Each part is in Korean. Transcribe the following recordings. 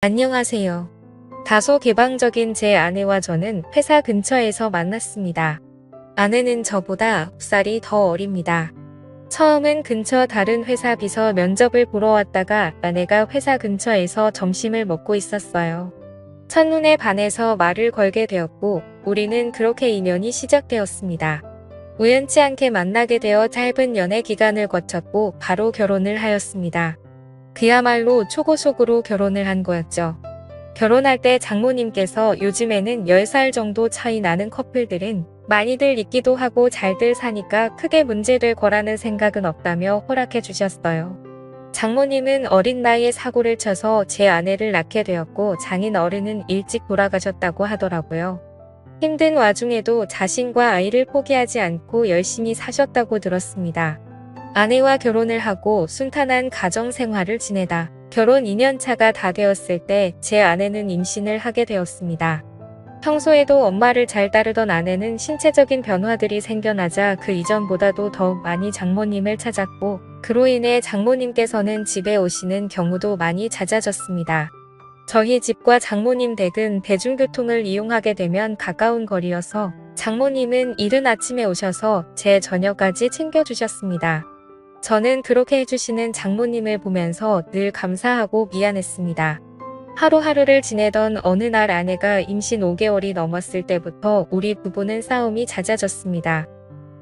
안녕하세요. 다소 개방적인 제 아내와 저는 회사 근처에서 만났습니다. 아내는 저보다 9살이 더 어립니다. 처음은 근처 다른 회사 비서 면접을 보러 왔다가 아내가 회사 근처에서 점심을 먹고 있었어요. 첫눈에 반해서 말을 걸게 되었고 우리는 그렇게 인연이 시작되었습니다. 우연치 않게 만나게 되어 짧은 연애 기간을 거쳤고 바로 결혼을 하였습니다. 그야말로 초고속으로 결혼을 한 거였죠. 결혼할 때 장모님께서 요즘에는 10살 정도 차이 나는 커플들은 많이들 있기도 하고 잘들 사니까 크게 문제될 거라는 생각은 없다며 허락해 주셨어요. 장모님은 어린 나이에 사고를 쳐서 제 아내를 낳게 되었고 장인 어른은 일찍 돌아가셨다고 하더라고요. 힘든 와중에도 자신과 아이를 포기하지 않고 열심히 사셨다고 들었습니다. 아내와 결혼을 하고 순탄한 가정 생활을 지내다 결혼 2년차가 다 되었을 때 제 아내는 임신을 하게 되었습니다. 평소에도 엄마를 잘 따르던 아내는 신체적인 변화들이 생겨나자 그 이전보다도 더욱 많이 장모님을 찾았고 그로 인해 장모님께서는 집에 오시는 경우도 많이 잦아졌습니다. 저희 집과 장모님 댁은 대중교통을 이용하게 되면 가까운 거리여서 장모님은 이른 아침에 오셔서 제 저녁까지 챙겨주셨습니다. 저는 그렇게 해주시는 장모님을 보면서 늘 감사하고 미안했습니다. 하루하루를 지내던 어느 날 아내가 임신 5개월이 넘었을 때부터 우리 부부는 싸움이 잦아졌습니다.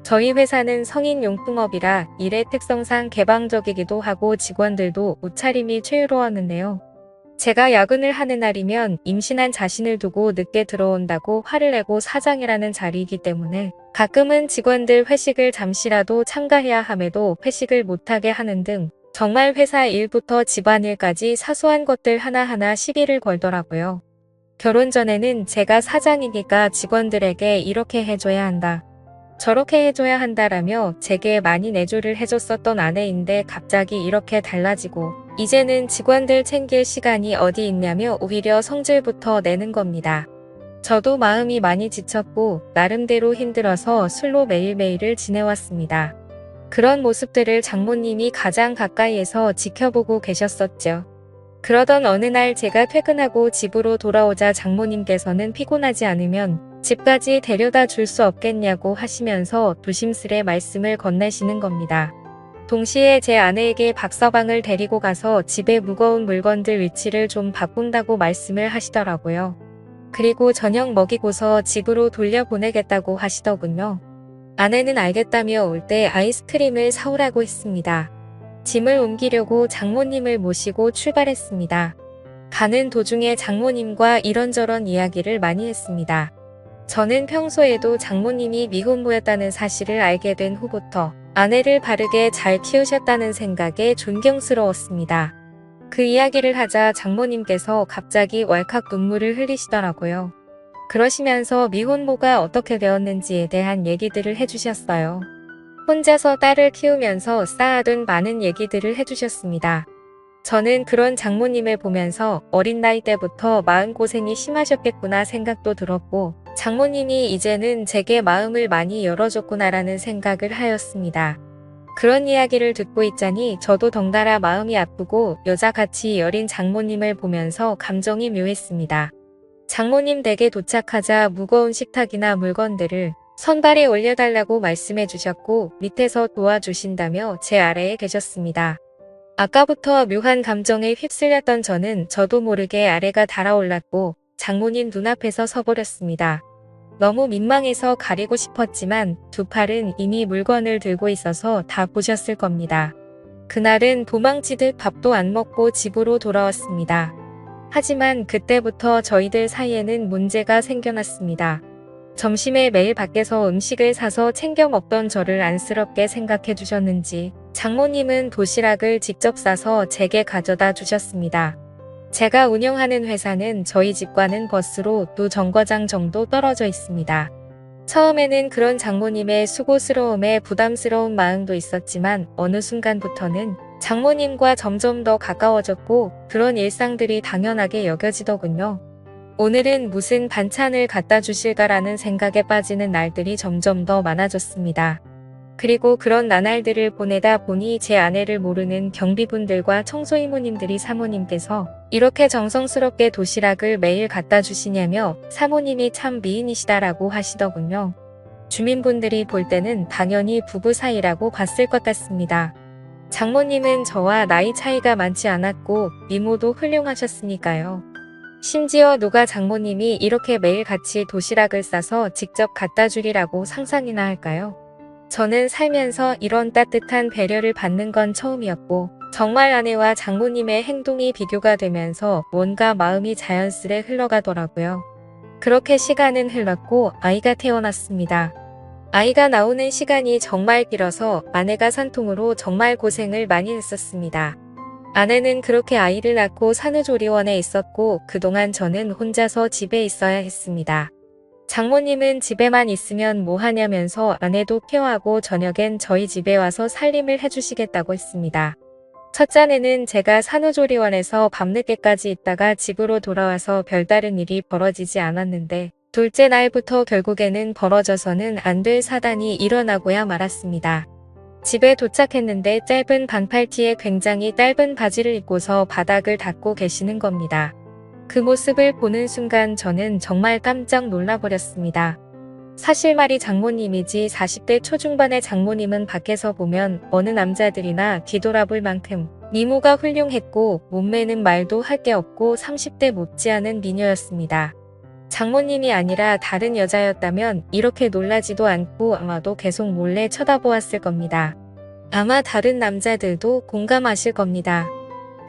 저희 회사는 성인용품업이라 일의 특성상 개방적이기도 하고 직원들도 옷차림이 최유로웠는데요. 제가 야근을 하는 날이면 임신한 자신을 두고 늦게 들어온다고 화를 내고 사장이라는 자리이기 때문에 가끔은 직원들 회식을 잠시라도 참가해야 함에도 회식을 못하게 하는 등 정말 회사 일부터 집안일까지 사소한 것들 하나하나 시비를 걸더라고요. 결혼 전에는 제가 사장이니까 직원들에게 이렇게 해줘야 한다, 저렇게 해줘야 한다라며 제게 많이 내조를 해줬었던 아내인데 갑자기 이렇게 달라지고 이제는 직원들 챙길 시간이 어디 있냐며 오히려 성질부터 내는 겁니다. 저도 마음이 많이 지쳤고 나름대로 힘들어서 술로 매일매일을 지내왔습니다. 그런 모습들을 장모님이 가장 가까이에서 지켜보고 계셨었죠. 그러던 어느 날 제가 퇴근하고 집으로 돌아오자 장모님께서는 피곤하지 않으면 집까지 데려다 줄 수 없겠냐고 하시면서 조심스레 말씀을 건네시는 겁니다. 동시에 제 아내에게 박서방을 데리고 가서 집에 무거운 물건들 위치를 좀 바꾼다고 말씀을 하시더라고요. 그리고 저녁 먹이고서 집으로 돌려보내겠다고 하시더군요. 아내는 알겠다며 올 때 아이스크림을 사오라고 했습니다. 짐을 옮기려고 장모님을 모시고 출발했습니다. 가는 도중에 장모님과 이런저런 이야기를 많이 했습니다. 저는 평소에도 장모님이 미혼모였다는 사실을 알게 된 후부터 아내를 바르게 잘 키우셨다는 생각에 존경스러웠습니다. 그 이야기를 하자 장모님께서 갑자기 왈칵 눈물을 흘리시더라고요. 그러시면서 미혼모가 어떻게 되었는지에 대한 얘기들을 해주셨어요. 혼자서 딸을 키우면서 쌓아둔 많은 얘기들을 해주셨습니다. 저는 그런 장모님을 보면서 어린 나이 때부터 마음고생이 심하셨겠구나 생각도 들었고 장모님이 이제는 제게 마음을 많이 열어줬구나라는 생각을 하였습니다. 그런 이야기를 듣고 있자니 저도 덩달아 마음이 아프고 여자같이 여린 장모님을 보면서 감정이 묘했습니다. 장모님 댁에 도착하자 무거운 식탁이나 물건들을 선발에 올려달라고 말씀해 주셨고 밑에서 도와주신다며 제 아래에 계셨습니다. 아까부터 묘한 감정에 휩쓸렸던 저도 모르게 아래가 달아올랐고 장모님 눈앞에서 서버렸습니다. 너무 민망해서 가리고 싶었지만 두 팔은 이미 물건을 들고 있어서 다 보셨을 겁니다. 그날은 도망치듯 밥도 안 먹고 집으로 돌아왔습니다. 하지만 그때부터 저희들 사이에는 문제가 생겨났습니다. 점심에 매일 밖에서 음식을 사서 챙겨 먹던 저를 안쓰럽게 생각해 주셨는지 장모님은 도시락을 직접 싸서 제게 가져다 주셨습니다. 제가 운영하는 회사는 저희 집과는 버스로 두 정거장 정도 떨어져 있습니다. 처음에는 그런 장모님의 수고스러움에 부담스러운 마음도 있었지만 어느 순간부터는 장모님과 점점 더 가까워졌고 그런 일상들이 당연하게 여겨지더군요. 오늘은 무슨 반찬을 갖다 주실까라는 생각에 빠지는 날들이 점점 더 많아졌습니다. 그리고 그런 나날들을 보내다 보니 제 아내를 모르는 경비분들과 청소이모님들이 사모님께서 이렇게 정성스럽게 도시락을 매일 갖다 주시냐며 사모님이 참 미인이시다라고 하시더군요. 주민분들이 볼 때는 당연히 부부 사이라고 봤을 것 같습니다. 장모님은 저와 나이 차이가 많지 않았고 미모도 훌륭하셨으니까요. 심지어 누가 장모님이 이렇게 매일 같이 도시락을 싸서 직접 갖다 주리라고 상상이나 할까요? 저는 살면서 이런 따뜻한 배려를 받는 건 처음이었고 정말 아내와 장모님의 행동이 비교가 되면서 뭔가 마음이 자연스레 흘러가더라고요. 그렇게 시간은 흘렀고 아이가 태어났습니다. 아이가 나오는 시간이 정말 길어서 아내가 산통으로 정말 고생을 많이 했었습니다. 아내는 그렇게 아이를 낳고 산후조리원에 있었고 그동안 저는 혼자서 집에 있어야 했습니다. 장모님은 집에만 있으면 뭐 하냐면서 아내도 케어하고 저녁엔 저희 집에 와서 살림을 해주시겠다고 했습니다. 첫째는 제가 산후조리원에서 밤늦게까지 있다가 집으로 돌아와서 별다른 일이 벌어지지 않았는데 둘째 날부터 결국에는 벌어져서는 안 될 사단이 일어나고야 말았습니다. 집에 도착했는데 짧은 반팔티에 굉장히 짧은 바지를 입고서 바닥을 닦고 계시는 겁니다. 그 모습을 보는 순간 저는 정말 깜짝 놀라버렸습니다. 사실 말이 장모님이지 40대 초중반의 장모님은 밖에서 보면 어느 남자들이나 뒤돌아볼 만큼 미모가 훌륭했고 몸매는 말도 할 게 없고 30대 못지않은 미녀였습니다. 장모님이 아니라 다른 여자였다면 이렇게 놀라지도 않고 아마도 계속 몰래 쳐다보았을 겁니다. 아마 다른 남자들도 공감하실 겁니다.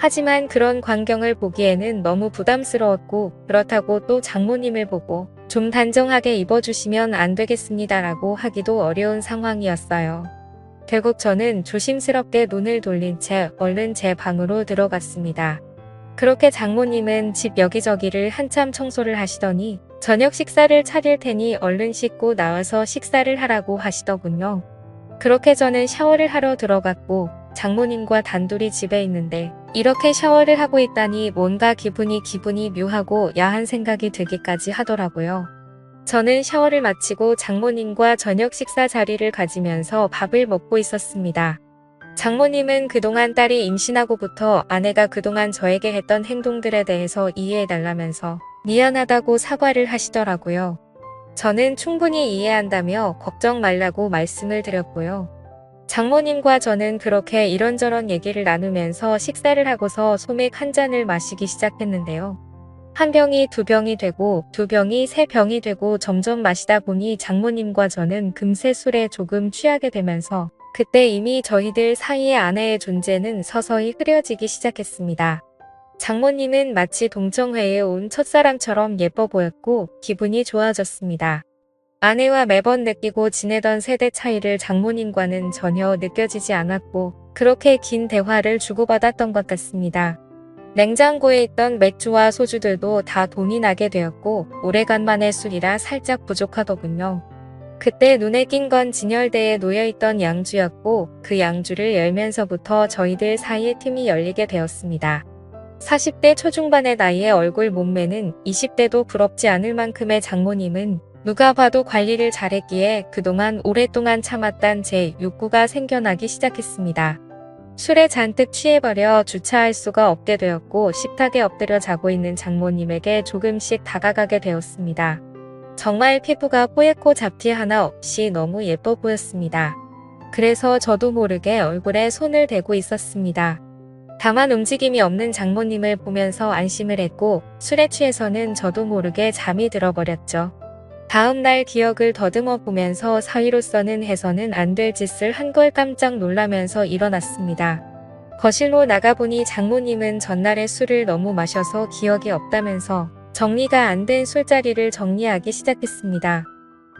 하지만 그런 광경을 보기에는 너무 부담스러웠고 그렇다고 또 장모님을 보고 좀 단정하게 입어주시면 안 되겠습니다라고 하기도 어려운 상황이었어요. 결국 저는 조심스럽게 눈을 돌린 채 얼른 제 방으로 들어갔습니다. 그렇게 장모님은 집 여기저기를 한참 청소를 하시더니 저녁 식사를 차릴 테니 얼른 씻고 나와서 식사를 하라고 하시더군요. 그렇게 저는 샤워를 하러 들어갔고 장모님과 단둘이 집에 있는데 이렇게 샤워를 하고 있다니 뭔가 기분이 묘하고 야한 생각이 들기까지 하더라고요. 저는 샤워를 마치고 장모님과 저녁 식사 자리를 가지면서 밥을 먹고 있었습니다. 장모님은 그동안 딸이 임신하고부터 아내가 그동안 저에게 했던 행동들에 대해서 이해해달라면서 미안하다고 사과를 하시더라고요. 저는 충분히 이해한다며 걱정 말라고 말씀을 드렸고요. 장모님과 저는 그렇게 이런저런 얘기를 나누면서 식사를 하고서 소맥 한 잔을 마시기 시작했는데요. 한 병이 두 병이 되고 두 병이 세 병이 되고 점점 마시다 보니 장모님과 저는 금세 술에 조금 취하게 되면서 그때 이미 저희들 사이의 아내의 존재는 서서히 흐려지기 시작했습니다. 장모님은 마치 동정회에 온 첫사랑처럼 예뻐 보였고 기분이 좋아졌습니다. 아내와 매번 느끼고 지내던 세대 차이를 장모님과는 전혀 느껴지지 않았고 그렇게 긴 대화를 주고받았던 것 같습니다. 냉장고에 있던 맥주와 소주들도 다 돈이 나게 되었고 오래간만에 술이라 살짝 부족하더군요. 그때 눈에 띈 건 진열대에 놓여있던 양주였고 그 양주를 열면서부터 저희들 사이의 틈이 열리게 되었습니다. 40대 초중반의 나이에 얼굴 몸매는 20대도 부럽지 않을 만큼의 장모님은 누가 봐도 관리를 잘했기에 그동안 오랫동안 참았던 제 욕구가 생겨나기 시작했습니다. 술에 잔뜩 취해버려 주차할 수가 없게 되었고 식탁에 엎드려 자고 있는 장모님에게 조금씩 다가가게 되었습니다. 정말 피부가 뽀얗고 잡티 하나 없이 너무 예뻐 보였습니다. 그래서 저도 모르게 얼굴에 손을 대고 있었습니다. 다만 움직임이 없는 장모님을 보면서 안심을 했고 술에 취해서는 저도 모르게 잠이 들어버렸죠. 다음 날 기억을 더듬어 보면서 사위로서는 해서는 안 될 짓을 한 걸 깜짝 놀라면서 일어났습니다. 거실로 나가보니 장모님은 전날에 술을 너무 마셔서 기억이 없다면서 정리가 안 된 술자리를 정리하기 시작했습니다.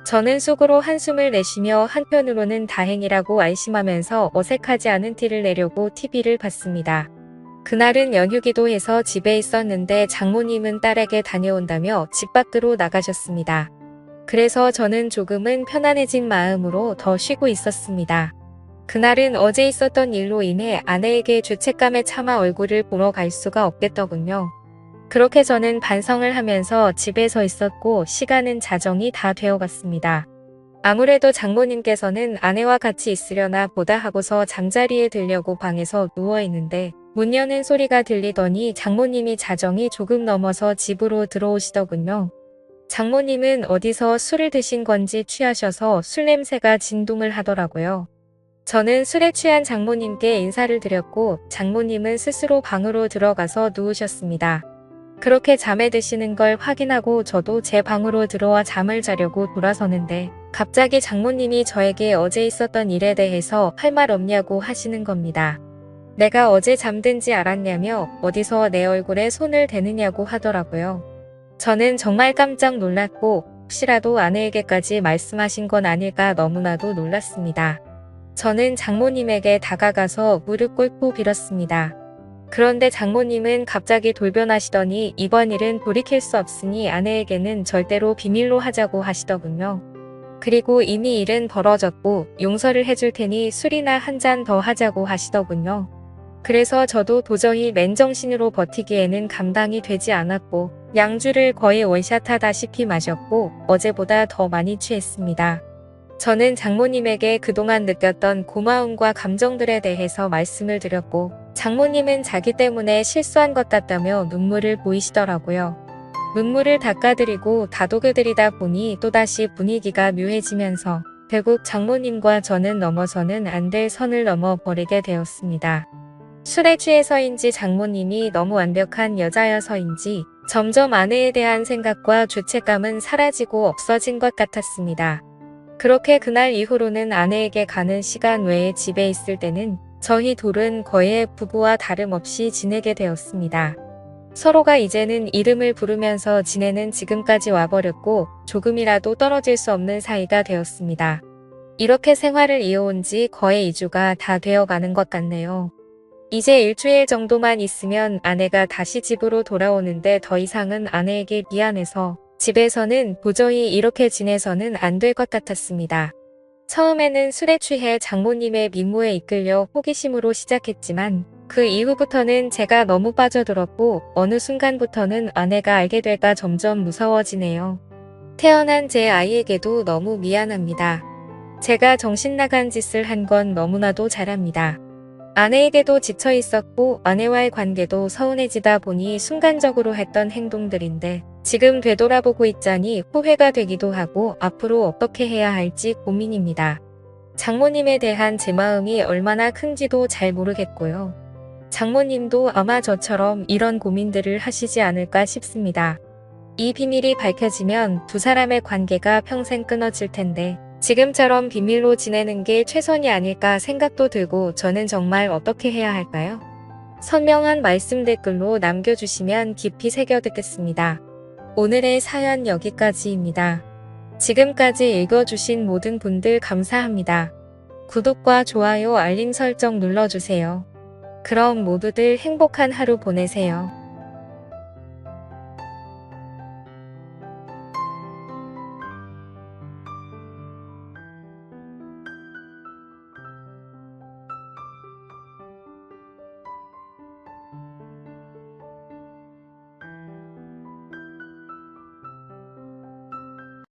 저는 속으로 한숨을 내쉬며 한편으로는 다행이라고 안심하면서 어색하지 않은 티를 내려고 TV를 봤습니다. 그날은 연휴기도 해서 집에 있었는데 장모님은 딸에게 다녀온다며 집 밖으로 나가셨습니다. 그래서 저는 조금은 편안해진 마음으로 더 쉬고 있었습니다. 그날은 어제 있었던 일로 인해 아내에게 죄책감에 차마 얼굴을 보러 갈 수가 없겠더군요. 그렇게 저는 반성을 하면서 집에 서 있었고 시간은 자정이 다 되어갔습니다. 아무래도 장모님께서는 아내와 같이 있으려나 보다 하고서 잠자리에 들려고 방에서 누워 있는데 문 여는 소리가 들리더니 장모님이 자정이 조금 넘어서 집으로 들어오시더군요. 장모님은 어디서 술을 드신 건지 취하셔서 술 냄새가 진동을 하더라고요. 저는 술에 취한 장모님께 인사를 드렸고 장모님은 스스로 방으로 들어가서 누우셨습니다. 그렇게 잠에 드시는 걸 확인하고 저도 제 방으로 들어와 잠을 자려고 돌아서는데 갑자기 장모님이 저에게 어제 있었던 일에 대해서 할 말 없냐고 하시는 겁니다. 내가 어제 잠든지 알았냐며 어디서 내 얼굴에 손을 대느냐고 하더라고요. 저는 정말 깜짝 놀랐고 혹시라도 아내에게까지 말씀하신 건 아닐까 너무나도 놀랐습니다. 저는 장모님에게 다가가서 무릎 꿇고 빌었습니다. 그런데 장모님은 갑자기 돌변하시더니 이번 일은 돌이킬 수 없으니 아내에게는 절대로 비밀로 하자고 하시더군요. 그리고 이미 일은 벌어졌고 용서를 해줄 테니 술이나 한 잔 더 하자고 하시더군요. 그래서 저도 도저히 맨정신으로 버티기에는 감당이 되지 않았고 양주를 거의 원샷하다시피 마셨고 어제보다 더 많이 취했습니다. 저는 장모님에게 그동안 느꼈던 고마움과 감정들에 대해서 말씀을 드렸고 장모님은 자기 때문에 실수한 것 같다며 눈물을 보이시더라고요. 눈물을 닦아드리고 다독여드리다 보니 또다시 분위기가 묘해지면서 결국 장모님과 저는 넘어서는 안 될 선을 넘어 버리게 되었습니다. 술에 취해서인지 장모님이 너무 완벽한 여자여서인지 점점 아내에 대한 생각과 죄책감은 사라지고 없어진 것 같았습니다. 그렇게 그날 이후로는 아내에게 가는 시간 외에 집에 있을 때는 저희 둘은 거의 부부와 다름없이 지내게 되었습니다. 서로가 이제는 이름을 부르면서 지내는 지금까지 와버렸고 조금이라도 떨어질 수 없는 사이가 되었습니다. 이렇게 생활을 이어온 지 거의 2주가 다 되어가는 것 같네요. 이제 일주일 정도만 있으면 아내가 다시 집으로 돌아오는데 더 이상은 아내에게 미안해서 집에서는 도저히 이렇게 지내서는 안 될 것 같았습니다. 처음에는 술에 취해 장모님의 미모에 이끌려 호기심으로 시작했지만 그 이후부터는 제가 너무 빠져들었고 어느 순간부터는 아내가 알게 될까 점점 무서워지네요. 태어난 제 아이에게도 너무 미안합니다. 제가 정신나간 짓을 한 건 너무나도 잘합니다. 아내에게도 지쳐 있었고 아내와의 관계도 서운해지다 보니 순간적으로 했던 행동들인데 지금 되돌아보고 있자니 후회가 되기도 하고 앞으로 어떻게 해야 할지 고민입니다. 장모님에 대한 제 마음이 얼마나 큰지도 잘 모르겠고요. 장모님도 아마 저처럼 이런 고민들을 하시지 않을까 싶습니다. 이 비밀이 밝혀지면 두 사람의 관계가 평생 끊어질 텐데 지금처럼 비밀로 지내는 게 최선이 아닐까 생각도 들고 저는 정말 어떻게 해야 할까요? 선명한 말씀 댓글로 남겨주시면 깊이 새겨듣겠습니다. 오늘의 사연 여기까지입니다. 지금까지 읽어주신 모든 분들 감사합니다. 구독과 좋아요 알림 설정 눌러주세요. 그럼 모두들 행복한 하루 보내세요.